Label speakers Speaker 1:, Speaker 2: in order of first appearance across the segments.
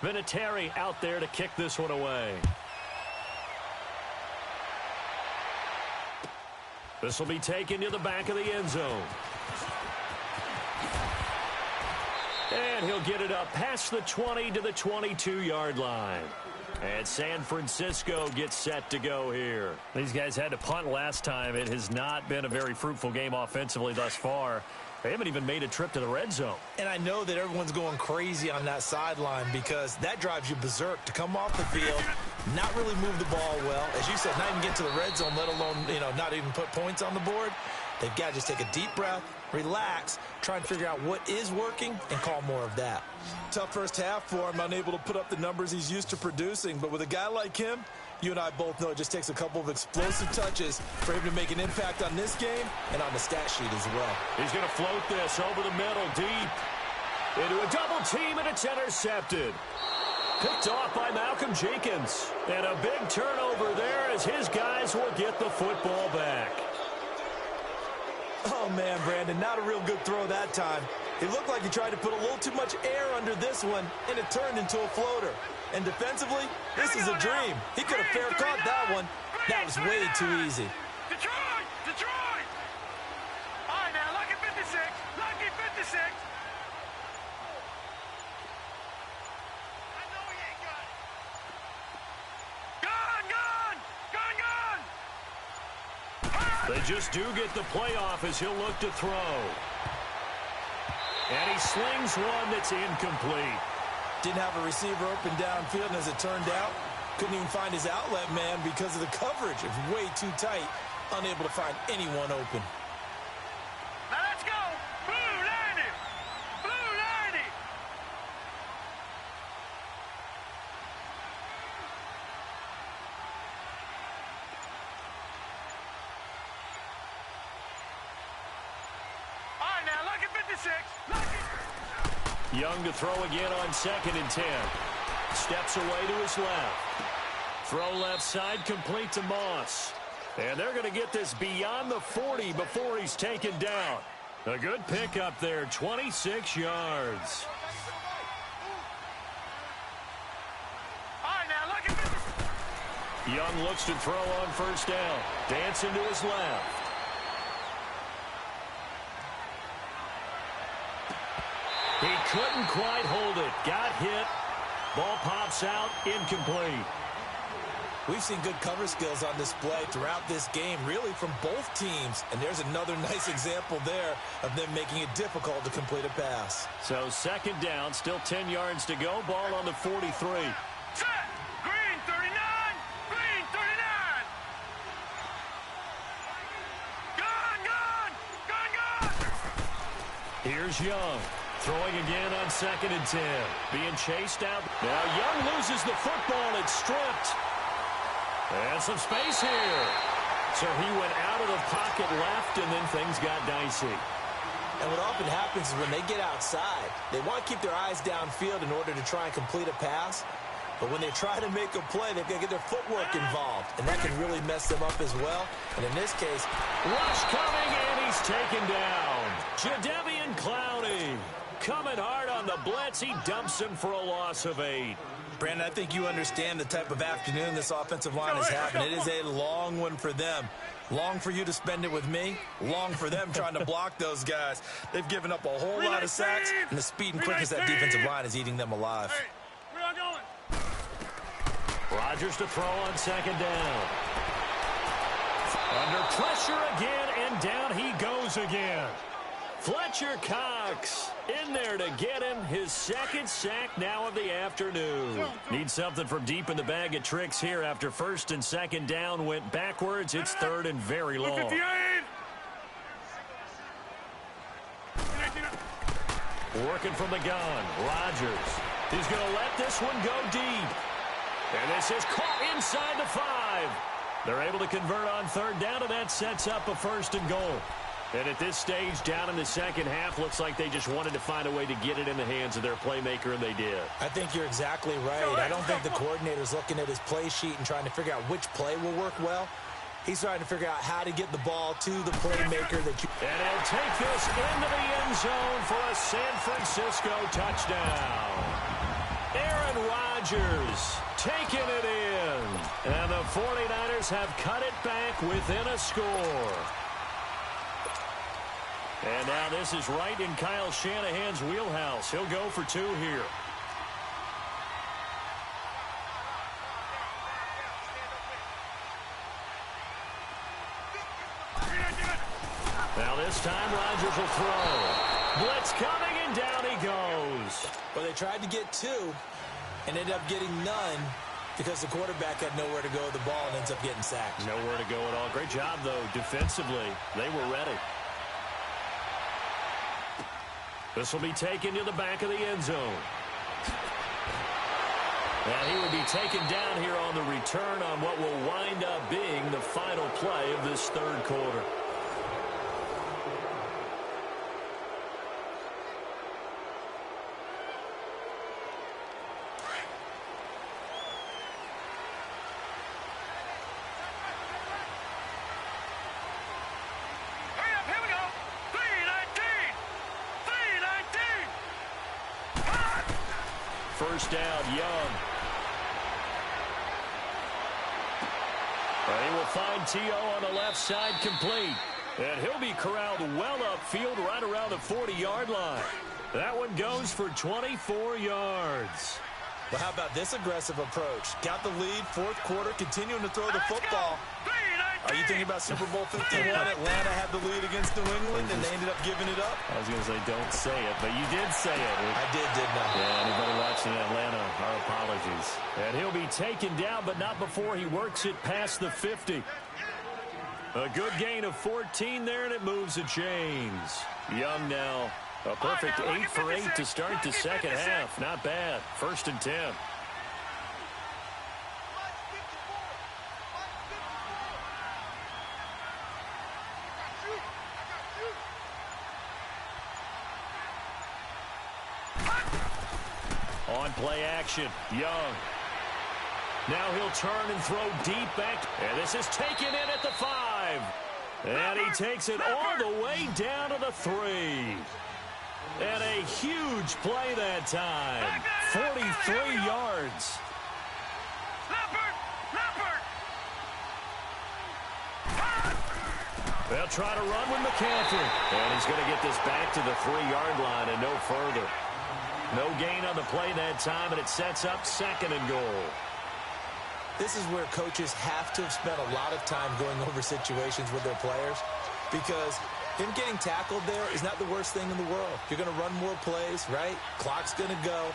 Speaker 1: Vinatieri out there to kick this one away. This will be taken to the back of the end zone. And he'll get it up past the 20 to the 22-yard line. And San Francisco gets set to go here. These guys had to punt last time. It has not been a very fruitful game offensively thus far. They haven't even made a trip to the red zone.
Speaker 2: And I know that everyone's going crazy on that sideline because that drives you berserk to come off the field, not really move the ball well. As you said, not even get to the red zone, let alone, not even put points on the board. They've got to just take a deep breath, relax, try and figure out what is working, and call more of that.
Speaker 3: Tough first half for him, unable to put up the numbers he's used to producing. But with a guy like him, you and I both know it just takes a couple of explosive touches for him to make an impact on this game and on the stat sheet as well.
Speaker 1: He's going to float this over the middle, deep. Into a double team, and it's intercepted. Picked off by Malcolm Jenkins. And a big turnover there as his guys will get the football back.
Speaker 3: Oh, man, Brandon, not a real good throw that time. It looked like he tried to put a little too much air under this one, and it turned into a floater. And defensively, this is a dream. He could have fair caught that one. That was way too easy.
Speaker 4: Detroit! Detroit! All right, now, lucky 56. Lucky 56. I know he ain't got it. Gone, gone! Gone, gone!
Speaker 1: They just do get the playoff as he'll look to throw. And he slings one that's incomplete.
Speaker 3: Didn't have a receiver open downfield, and as it turned out, couldn't even find his outlet man because of the coverage. It was way too tight, unable to find anyone open.
Speaker 4: Now let's go! Blue 90! Blue 90! All right, now, lucky 56. Lucky.
Speaker 1: Young to throw again on 2nd and 10. Steps away to his left. Throw left side, complete to Moss. And they're going to get this beyond the 40 before he's taken down. A good pickup there, 26 yards.
Speaker 4: All right, now, lucky 56.
Speaker 1: Young looks to throw on first down. Dancing to his left. He couldn't quite hold it. Got hit. Ball pops out. Incomplete.
Speaker 3: We've seen good cover skills on display throughout this game, really from both teams. And there's another nice example there of them making it difficult to complete a pass.
Speaker 1: So 2nd down, still 10 yards to go. Ball on the 43.
Speaker 4: Set! Green 39! Green 39! Gone, gone! Gone, gone!
Speaker 1: Here's Young. Throwing again on 2nd and 10. Being chased out. Now Young loses the football. It's stripped. And some space here. So he went out of the pocket left, and then things got dicey.
Speaker 3: And what often happens is when they get outside, they want to keep their eyes downfield in order to try and complete a pass. But when they try to make a play, they've got to get their footwork involved. And that can really mess them up as well. And in this case,
Speaker 1: rush coming, and he's taken down. Jadeveon Clowney coming hard on the blitz. He dumps him for a loss of 8.
Speaker 3: Brandon, I think you understand the type of afternoon this offensive line is having. It is a long one for them. Long for you to spend it with me. Long for them trying to block those guys. They've given up a whole lot of sacks, and the speed and quickness of that defensive line is eating them alive.
Speaker 4: Hey, where y'all going?
Speaker 1: Rodgers to throw on 2nd down. Under pressure again, and down he goes again. Fletcher Cox in there to get him his 2nd sack now of the afternoon. Needs something from deep in the bag of tricks here after 1st and 2nd down went backwards. It's 3rd and very long. Working from the gun, Rodgers. He's going to let this one go deep. And this is caught inside the 5. They're able to convert on 3rd down, and that sets up a 1st and goal. And at this stage, down in the 2nd half, looks like they just wanted to find a way to get it in the hands of their playmaker, and they did.
Speaker 3: I think you're exactly right. I don't think the coordinator's looking at his play sheet and trying to figure out which play will work well. He's trying to figure out how to get the ball to the playmaker that you...
Speaker 1: And he'll take this into the end zone for a San Francisco touchdown. Aaron And Rodgers taking it in. And the 49ers have cut it back within a score. And now this is right in Kyle Shanahan's wheelhouse. He'll go for 2 here. Now this time Rodgers will throw. Blitz coming and down he goes.
Speaker 2: Well, they tried to get 2 and ended up getting none because the quarterback had nowhere to go with the ball and ends up getting sacked.
Speaker 1: Nowhere to go at all. Great job, though, defensively. They were ready. This will be taken to the back of the end zone. And he will be taken down here on the return on what will wind up being the final play of this third quarter. First down, Young. And he will find T.O. on the left side complete. And he'll be corralled well upfield right around the 40-yard line. That one goes for 24 yards.
Speaker 2: Well, how about this aggressive approach? Got the lead, fourth quarter, continuing to throw the football. Are you thinking about Super Bowl 51? Atlanta had the lead against New England, and they ended up giving it up?
Speaker 1: I was going to say don't say it, but you did say it.
Speaker 2: I did, didn't I?
Speaker 1: Yeah, anybody watching Atlanta, our apologies. And he'll be taken down, but not before he works it past the 50. A good gain of 14 there, and it moves the chains. Young now, a perfect 8 for 8 to start the second half. Not bad. 1st and 10. On play action, Young. Now he'll turn and throw deep back. And this is taken in at the 5. And he takes it all the way down to the 3. And a huge play that time. 43 yards. They'll try to run with McCaffrey. And he's going to get this back to the 3-yard line and no further. No gain on the play that time, and it sets up 2nd and goal.
Speaker 2: This is where coaches have to have spent a lot of time going over situations with their players, because him getting tackled there is not the worst thing in the world. You're going to run more plays, right? Clock's going to go.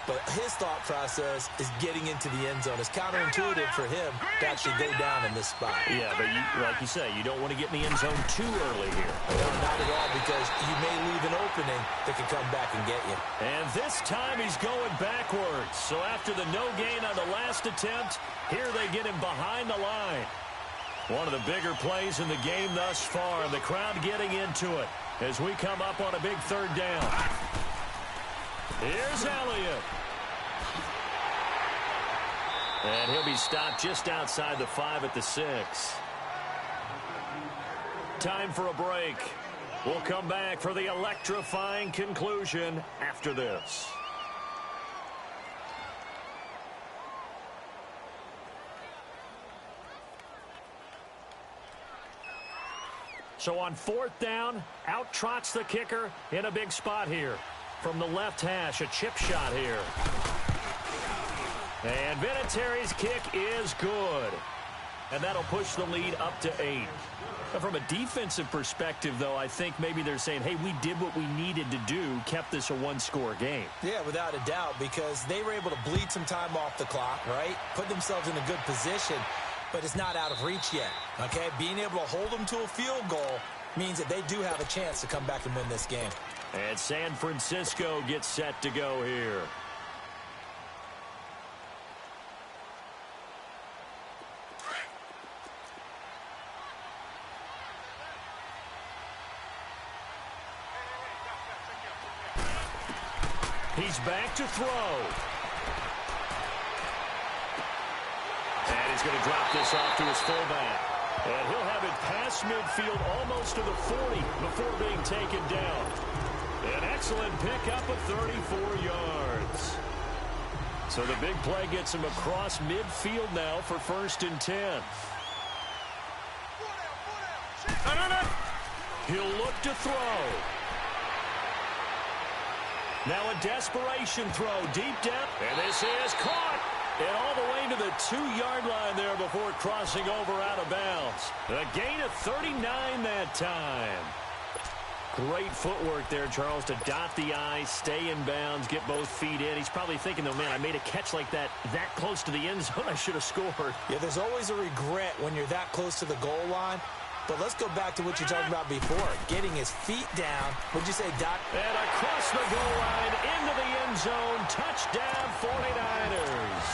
Speaker 2: But his thought process is getting into the end zone. It's counterintuitive for him to actually go down in this spot.
Speaker 1: Yeah, but like you say, you don't want to get in the end zone too early here.
Speaker 2: No, not at all, because you may leave an opening that can come back and get you.
Speaker 1: And this time he's going backwards. So after the no gain on the last attempt, here they get him behind the line. One of the bigger plays in the game thus far, and the crowd getting into it as we come up on a big 3rd down. Here's Elliott. And he'll be stopped just outside the 5 at the 6. Time for a break. We'll come back for the electrifying conclusion after this. So on 4th down, out trots the kicker in a big spot here. From the left hash, a chip shot here. And Vinatieri's kick is good. And that'll push the lead up to 8. Now, from a defensive perspective, though, I think maybe they're saying, hey, we did what we needed to do, kept this a 1-score game.
Speaker 2: Yeah, without a doubt, because they were able to bleed some time off the clock, right? Put themselves in a good position, but it's not out of reach yet, okay? Being able to hold them to a field goal means that they do have a chance to come back and win this game.
Speaker 1: And San Francisco gets set to go here. He's back to throw. And he's going to drop this off to his fullback. And he'll have it past midfield almost to the 40 before being taken down. An excellent pickup of 34 yards. So the big play gets him across midfield now for 1st and 10. He'll look to throw. Now a desperation throw deep down. And this is caught. And all the way to the 2-yard line there before crossing over out of bounds. A gain of 39 that time. Great footwork there, Charles, to dot the I, stay in bounds, get both feet in. He's probably thinking, though, man, I made a catch like that close to the end zone. I should have scored.
Speaker 2: Yeah, there's always a regret when you're that close to the goal line. But let's go back to what you talked about before, getting his feet down. What'd you say, Doc?
Speaker 1: And across the goal line, into the end zone, touchdown 49ers.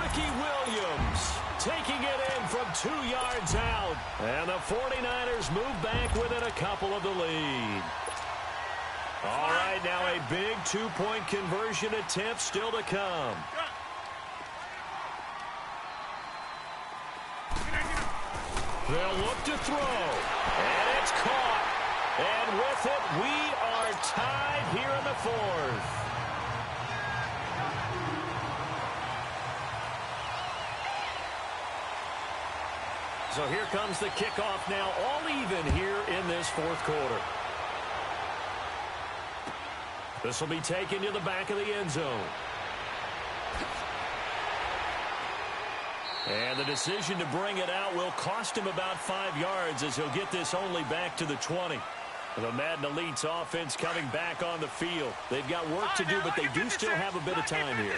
Speaker 1: Ricky Williams taking it in from 2 yards out. And the 49ers move back within a couple of the lead. All right, now a big 2-point conversion attempt still to come. They'll look to throw, and it's caught. And with it, we are tied here in the 4th. So here comes the kickoff now, all even here in this 4th quarter. This will be taken to the back of the end zone. And the decision to bring it out will cost him about 5 yards as he'll get this only back to the 20. The Madden Elite's offense coming back on the field. They've got work to do, but they do still have a bit of time here.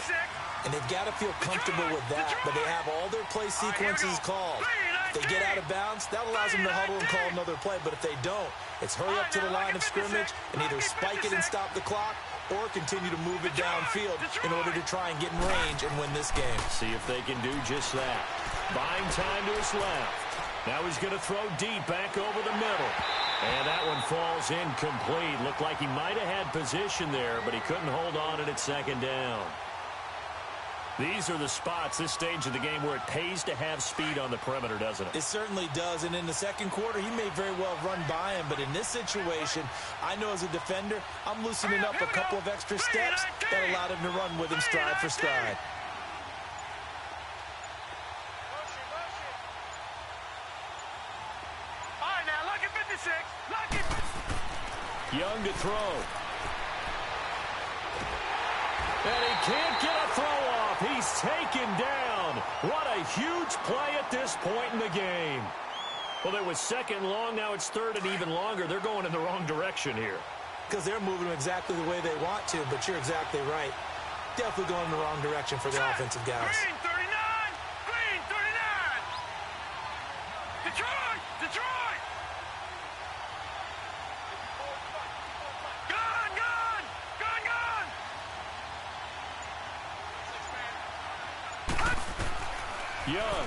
Speaker 2: And they've got to feel comfortable with that, but they have all their play sequences called. If they get out of bounds, that allows them to huddle and call another play, but if they don't, it's hurry up to the line of scrimmage and either spike it and stop the clock or continue to move it downfield in order to try and get in range and win this game.
Speaker 1: See if they can do just that. Buying time to his left. Now he's going to throw deep back over the middle. And that one falls incomplete. Looked like he might have had position there, but he couldn't hold on at 2nd down. These are the spots, this stage of the game, where it pays to have speed on the perimeter, doesn't it?
Speaker 2: It certainly does, and in the 2nd quarter, he may very well run by him, but in this situation, I know as a defender, I'm loosening up a couple of extra steps that allowed him to run with him stride for stride.
Speaker 4: All right, now, lucky 56. Lucky.
Speaker 1: Young to throw. And he can't get a throw off. He's taken down. What a huge play at this point in the game. Well, it was 2nd long. Now it's 3rd and even longer. They're going in the wrong direction here.
Speaker 2: Because they're moving them exactly the way they want to, but you're exactly right. Definitely going in the wrong direction for the offensive guys.
Speaker 4: Green 39. Green 39. Detroit. Detroit. Gone. Gone. Gone. Gone.
Speaker 1: Young.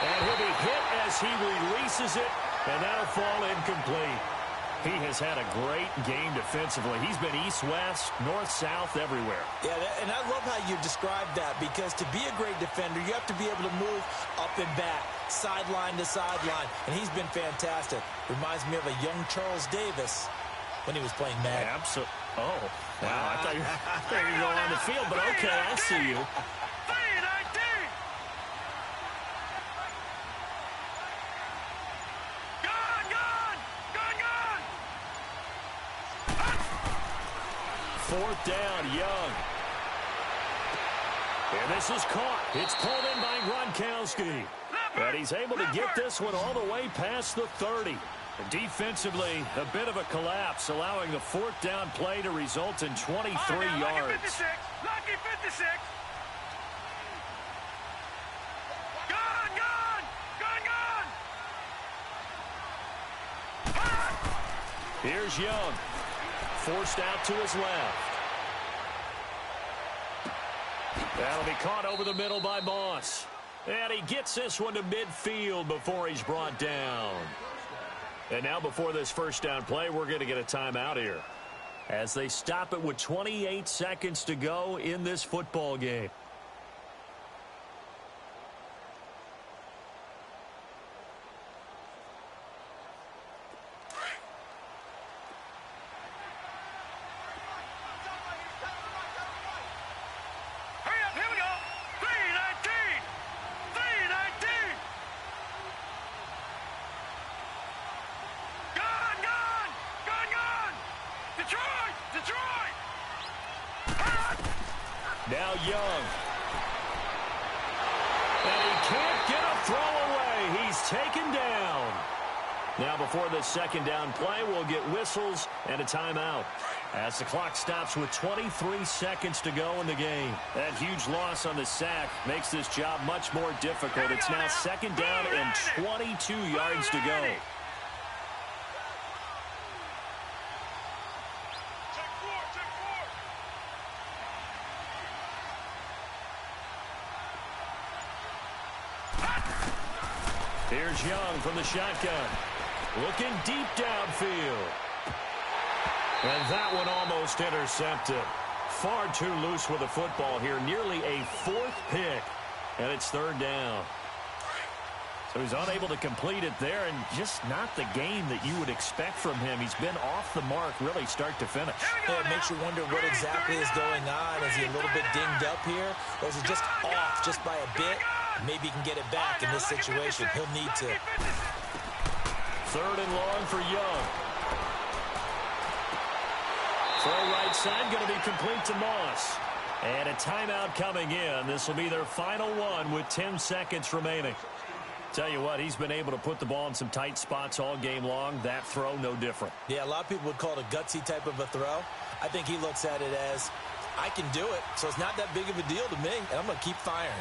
Speaker 1: And he'll be hit as he releases it, and that'll fall incomplete. He has had a great game defensively. He's been east-west, north-south, everywhere.
Speaker 2: Yeah, and I love how you described that, because to be a great defender, you have to be able to move up and back, sideline to sideline, and he's been fantastic. Reminds me of a young Charles Davis when he was playing Madden.
Speaker 1: Absolutely. Oh, wow. I thought you were going on the field, but okay, I see you. Fourth down, Young. And this is caught. It's pulled in by Gronkowski. And he's able to get this one all the way past the 30. And defensively, a bit of a collapse, allowing the 4th down play to result in 23 yards.
Speaker 4: Lucky 56. Lucky 56. Gone, gone, gone, gone.
Speaker 1: Here's Young. Forced out to his left. That'll be caught over the middle by Moss. And he gets this one to midfield before he's brought down. And now before this 1st down play, we're going to get a timeout here, as they stop it with 28 seconds to go in this football game.
Speaker 4: Detroit! Detroit!
Speaker 1: Now Young. And he can't get a throw away. He's taken down. Now before the second down play, we'll get whistles and a timeout as the clock stops with 23 seconds to go in the game. That huge loss on the sack makes this job much more difficult. It's now second down and 22 yards to go. Here's Young from the shotgun. Looking deep downfield. And that one almost intercepted. Far too loose with the football here. Nearly a fourth pick. And it's third down. So he's unable to complete it there, and just not the game that you would expect from him. He's been off the mark really start to finish.
Speaker 2: Yeah, it makes you wonder what exactly is going on. Is he a little bit dinged up here? Or is he just off just by a bit? Maybe he can get it back in this situation. He'll need to.
Speaker 1: Third and long for Young. Throw right side, going to be complete to Moss. And a timeout coming in. This will be their final one with 10 seconds remaining. Tell you what, he's been able to put the ball in some tight spots all game long. That throw, no different.
Speaker 2: Yeah, a lot of people would call it a gutsy type of a throw. I think he looks at it as, I can do it, so it's not that big of a deal to me, and I'm going to keep firing.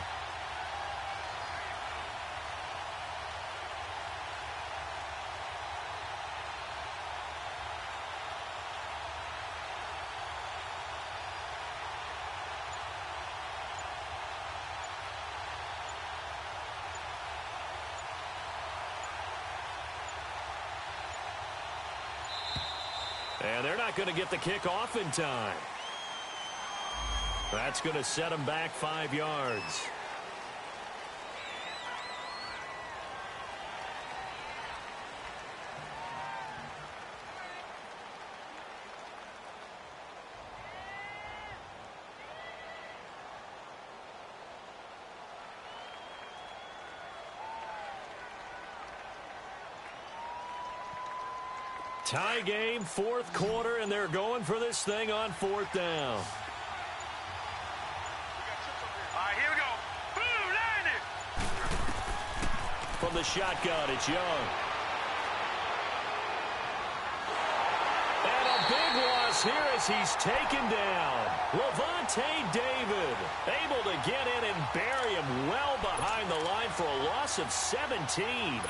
Speaker 1: And they're not going to get the kick off in time. That's going to set them back 5 yards. Tie game, fourth quarter, and they're going for this thing on fourth down.
Speaker 4: All right, here we go. Boom, landed.
Speaker 1: From the shotgun, it's Young. And a big loss here as he's taken down. Levante David able to get in and bury him well behind the line for a loss of 17.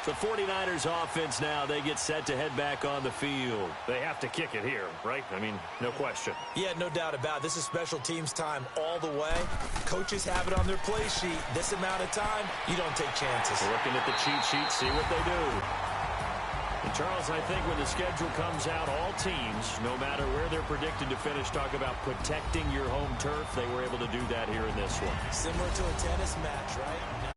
Speaker 1: The 49ers offense now, they get set to head back on the field. They have to kick it here, right? I mean, no question.
Speaker 2: Yeah, no doubt about it. This is special teams time all the way. Coaches have it on their play sheet. This amount of time, you don't take chances.
Speaker 1: Looking at the cheat sheet, see what they do. And Charles, I think when the schedule comes out, all teams, no matter where they're predicted to finish, talk about protecting your home turf. They were able to do that here in this one.
Speaker 2: Similar to a tennis match, right?